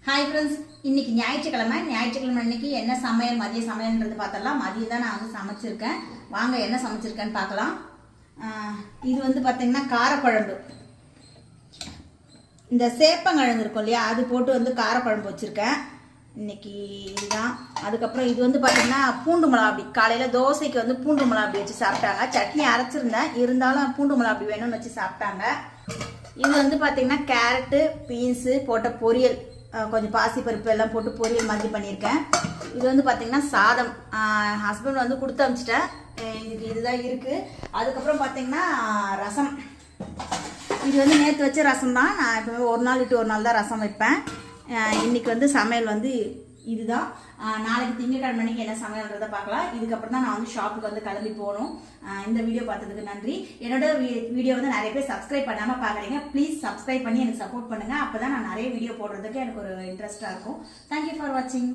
Hi friends, இன்னைக்கு ஞாயிற்றுக்கிழமை அன்னைக்கு என்ன சமையல், மதிய சமையல்ன்றது பார்த்தலாம். மதியம் தான் நான் வந்து சமைச்சிருக்கேன். வாங்க என்ன சமைச்சிருக்கேன்னு பார்க்கலாம். இது வந்து பார்த்தீங்கன்னா காரக்குழம்பு. இந்த சேப்பங்கிழங்கு இருக்கும் இல்லையா, அது போட்டு வந்து காரக்குழம்பு வச்சுருக்கேன் இன்னைக்கு. இதுதான். அதுக்கப்புறம் இது வந்து பார்த்தீங்கன்னா பூண்டு மிளகாப்பொடி. காலையில் தோசைக்கு வந்து பூண்டு மிளகாப்பொடி வச்சு சாப்பிட்டாங்க. சட்னி அரைச்சிருந்தேன், இருந்தாலும் பூண்டு மிளகாப்பொடி வேணும்னு வச்சு சாப்பிட்டாங்க. இது வந்து பார்த்தீங்கன்னா கேரட்டு பீன்ஸு போட்ட பொரியல், கொஞ்சம் பாசி பருப்பு எல்லாம் போட்டு பொரியல் மாதிரி பண்ணியிருக்கேன். இது வந்து பார்த்தீங்கன்னா சாதம், ஹஸ்பண்ட் வந்து கொடுத்து அனுப்பிச்சிட்டேன். இதுதான் இருக்குது. அதுக்கப்புறம் பார்த்தீங்கன்னா ரசம். இது வந்து நேற்று வச்ச ரசம் தான். நான் எப்பவுமே ஒரு நாள் விட்டு ஒரு நாள் தான் ரசம் வைப்பேன். இன்னைக்கு வந்து சமையல் வந்து இதுதான். நாளைக்கு திங்கட்கிழமை மணிக்கு என்ன சமையல்ன்றதை பார்க்கலாம். இதுக்கப்புறம் தான் நான் வந்து ஷாப்புக்கு வந்து கிளம்பி போகணும். இந்த வீடியோ பார்த்ததுக்கு நன்றி. என்னோட வீடியோ வந்து நிறைய பேர் சப்ஸ்கிரைப் பண்ணாமல் பார்க்குறீங்க. ப்ளீஸ் சப்ஸ்கிரைப் பண்ணி எனக்கு சப்போர்ட் பண்ணுங்கள். அப்போ தான் நான் நிறைய வீடியோ போடுறதுக்கு எனக்கு ஒரு இன்ட்ரெஸ்ட்டாக இருக்கும். தேங்க்யூ ஃபார் வாட்சிங்.